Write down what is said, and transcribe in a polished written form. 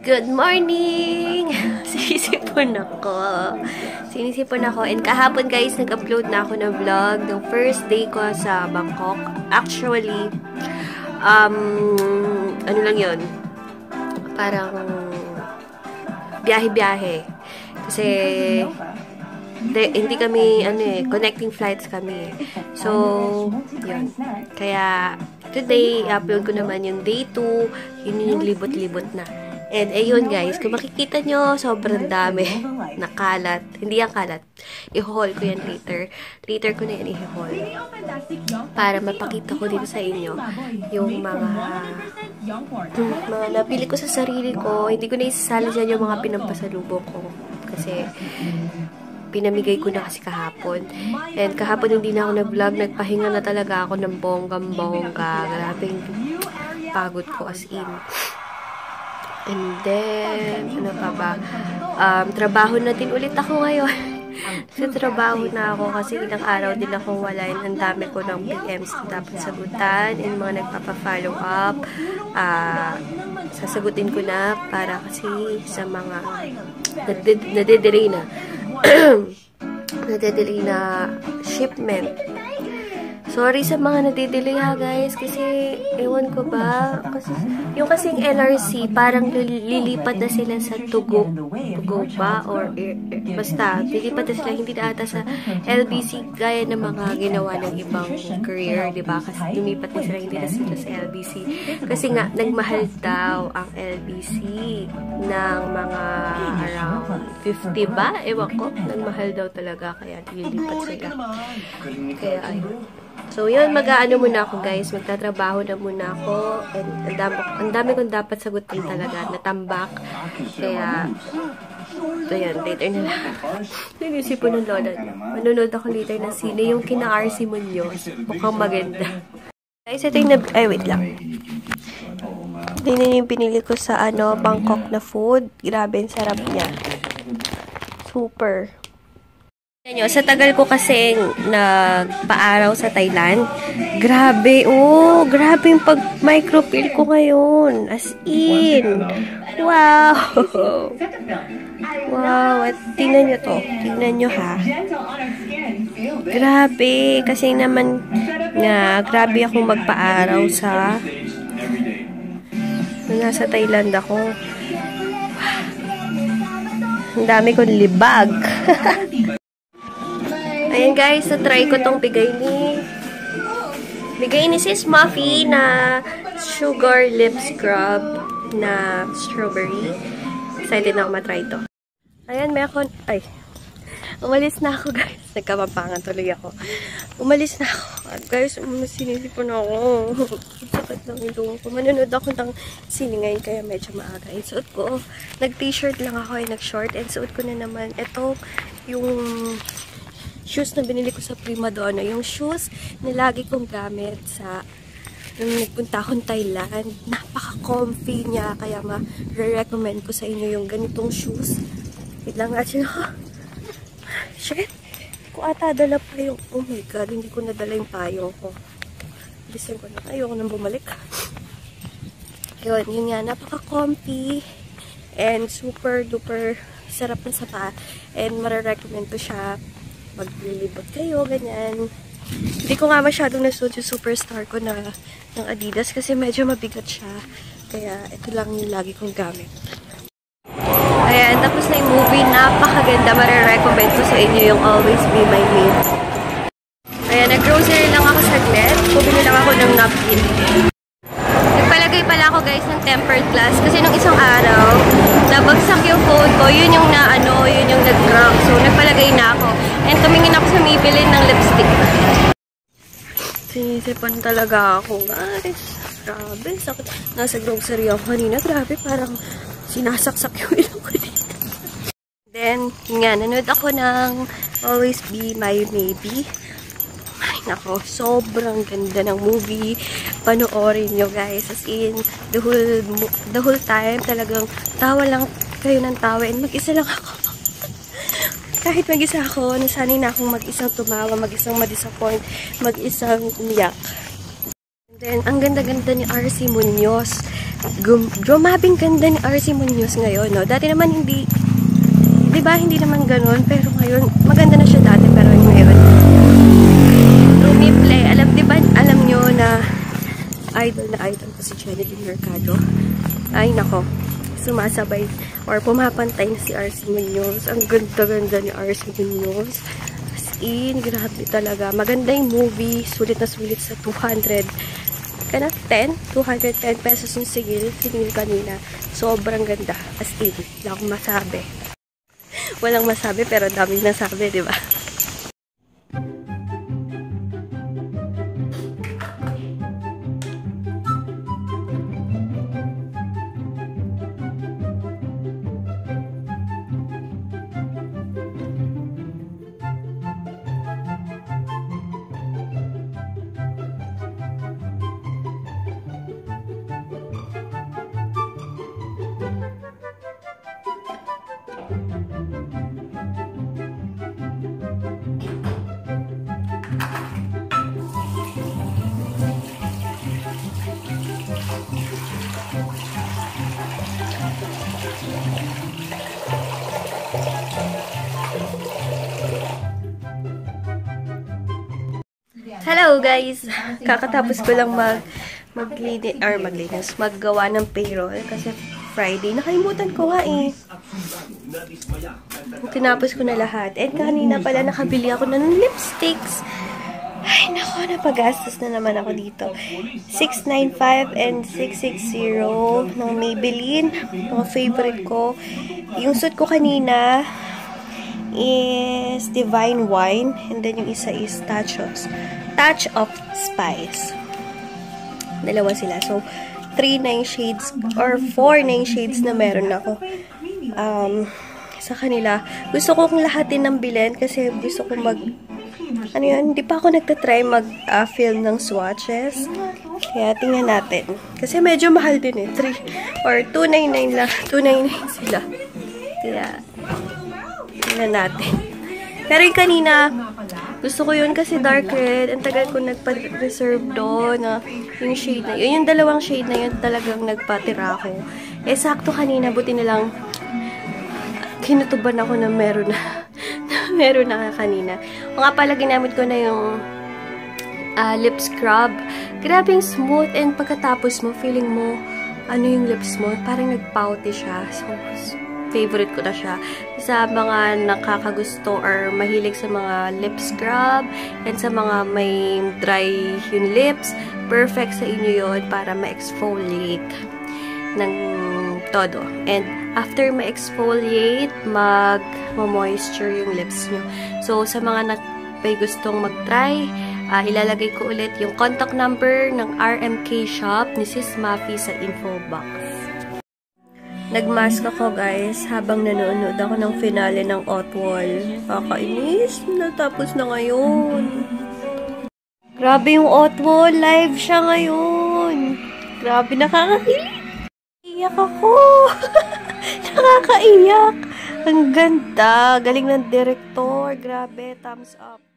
Good morning! Sinisipon ako. And kahapon guys, nag-upload na ako ng vlog ng first day ko sa Bangkok. Actually, ano lang yun? Parang biyahe-biyahe. Kasi hindi kami, connecting flights kami. So, yun. Kaya, today, upload ko naman yung day 2. Yun yung libot-libot na. And, ayun guys, kung makikita nyo, sobrang dami. Nakalat. Hindi yan kalat. I-haul ko yan later. Later ko na yan i-haul. Para mapakita ko dito sa inyo yung mga napili ko sa sarili ko. Hindi ko na isasali dyan yung mga pinampasalubong ko. Kasi, pinamigay ko na kasi kahapon. And kahapon hindi na ako nag-vlog. Nagpahinga na talaga ako ng bonggang-bongga. Grabing pagod ko as in. And then, ano pa ba? Trabaho na din ulit ako ngayon. Sa trabaho na ako kasi ilang araw din akong wala. Ang dami ko ng PMs na dapat sagutan. And mga nagpapa-follow up. Sasagutin ko na para kasi sa mga nade-delay na. Nade-delay na shipment. Sorry sa mga nade-delay ha guys, kasi ewan ko ba, kasi yung kasing LRC parang lilipat na sila sa Tugo ba or basta lilipat na sila, hindi na ata sa LBC gaya ng mga ginawa ng ibang career, di ba? Kasi lumipat na sila, hindi na sila sa LBC kasi nga nagmahal daw ang LBC ng mga around 50 ba? Ewan ko, nagmahal daw talaga kaya lilipat sila. Kaya ayun. So, yun, mag-aano muna ako, guys. Magtatrabaho na muna ako. And ang dami kong dapat sagutin talaga. Natambak. Kaya, so yan, later na lang. Nanisip po ng lola niya. Manonood ako later na sine. Yung kina-RC Munoz. Mukhang maganda. Guys, ito yung ay, wait lang. Ito yung pinili ko sa, Bangkok na food. Grabe, ang sarap niya. Super. Sa tagal ko kasi nagpa-araw sa Thailand, grabe yung pag-micropeel ko ngayon. As in, wow! Wow, at tingnan nyo to. Tingnan nyo ha. Grabe, kasi naman grabe akong magpa-araw sa nasa Thailand ako. Ang dami kong libag. Ayan guys, na-try ko tong bigay ni Sis Muffy na sugar lip scrub na strawberry. Excited na ako matry ito. Ayan, umalis na ako guys. Nagkamampangan tuloy ako. Umalis na ako. At guys, sinisipon ako. Sakit ng ilong ko. Manonood ako ng sine ngayon kaya medyo maaga. And suot ko, nag-t-shirt lang ako ay nag-short. And suot ko na naman ito, yung shoes na binili ko sa Prima Donna. Yung shoes na lagi kong gamit sa nung nagpunta akong Thailand. Napaka-comfy niya. Kaya ma-recommend ko sa inyo yung ganitong shoes. Wait lang natin. Shit! Ko ata dala pa yung, oh my god, hindi ko nadala yung payong ko. Bilisan ko na. Ayoko nang bumalik. Yun nga. Napaka-comfy. And super duper sarap na sapa. And mara-recommend ko siya maglilibot kayo, ganyan. Hindi ko nga masyadong nasuot yung Superstar ko ng Adidas kasi medyo mabigat siya. Kaya ito lang yung lagi kong gamit. Ayan, tapos na yung movie. Napakaganda. Mare-recommend ko sa inyo yung Always Be My Mate. Ayan, nag-grocery lang ako saglit. Bumili lang ako ng napkin. Nagpalagay pala ako guys ng tempered glass kasi nung isang araw, nabagsak yung phone ko. Yun yung yun yung nag-crack. So, nagpalagay na ako. And tumingin ako sa Maybelline ng lipstick. Sinisipan talaga ako, guys. Grabe, sakit. Nasa grocery ako kanina. Grabe, parang sinasaksak yung ilong ko dito. Then, nga, nanood ako ng Always Be My Maybe. Ay, nako, sobrang ganda ng movie. Panoorin nyo, guys. As in, the whole time, talagang tawa lang kayo ng tawa. And mag-isa lang ako. Kahit mag-isa ako, nasanay na akong mag-isang tumawa, mag-isang ma-disappoint, mag-isang umiyak. And then, ang ganda-ganda ni RC Munoz. Grumabing ganda ni RC Munoz ngayon, no? Dati naman hindi, di ba, hindi naman ganun, pero ngayon, maganda na siya dati, pero ngayon, rumiplay. Di ba, alam nyo na idol ko si Genevieve Mercado. Ay, nako, sumasabay, or pumapantay na si RC Munoz. Ang ganda-ganda ni RC Munoz. As in, grabe talaga. Maganda yung movie, sulit na sulit sa 210 pesos yung sinil kanina. Sobrang ganda. As in, wala akong masabi. Walang masabi, pero daming nasabi, di ba? Hello guys! Kakatapos ko lang maggawa ng payroll kasi Friday. Nakalimutan ko nga eh. Tinapos ko na lahat. And kanina pala nakabili ako na ng lipsticks. Ay nako, napagastos na naman ako dito. 695 and 660 ng Maybelline. Mga favorite ko. Yung suit ko kanina is Divine Wine. And then yung isa is Touch of Spice. Dalawa sila. So, 3 9 shades or 4 9 shades na meron ako sa kanila. Gusto ko kong lahatin ng bilhin kasi gusto ko hindi pa ako nagtatry mag-film ng swatches. Kaya tingnan natin. Kasi medyo mahal din eh. 3 or 299 lang. 299 sila. Kaya, tingnan natin. Pero yung kanina, gusto ko yun kasi dark red. Ang tagal ko nagpa-reserve doon na yung shade na yun. Yung dalawang shade na yun talagang nagpatira ako. Eh, sakto kanina. Buti na lang kinutuban ako na meron na kanina. O nga pala, ginamit ko na yung lip scrub. Grabe yung smooth. And pagkatapos mo, feeling mo, yung lips mo, parang nagpouty siya. So, favorite ko na siya. Sa mga nakakagusto or mahilig sa mga lip scrub and sa mga may dry yung lips, perfect sa inyo yun para ma-exfoliate ng todo. And after ma-exfoliate, mag-moisture yung lips nyo. So, sa mga may gustong mag-try, ilalagay ko ulit yung contact number ng RMK shop ni Sis Mafi sa info box. Nagmask ako guys habang nanonood ako ng finale ng Outwall. Kakainis. Natapos na ngayon. Grabe yung Outwall. Live siya ngayon. Grabe, nakakakilig. Iyak ako. Nakakaiyak. Ang ganda. Galing ng director. Grabe. Thumbs up.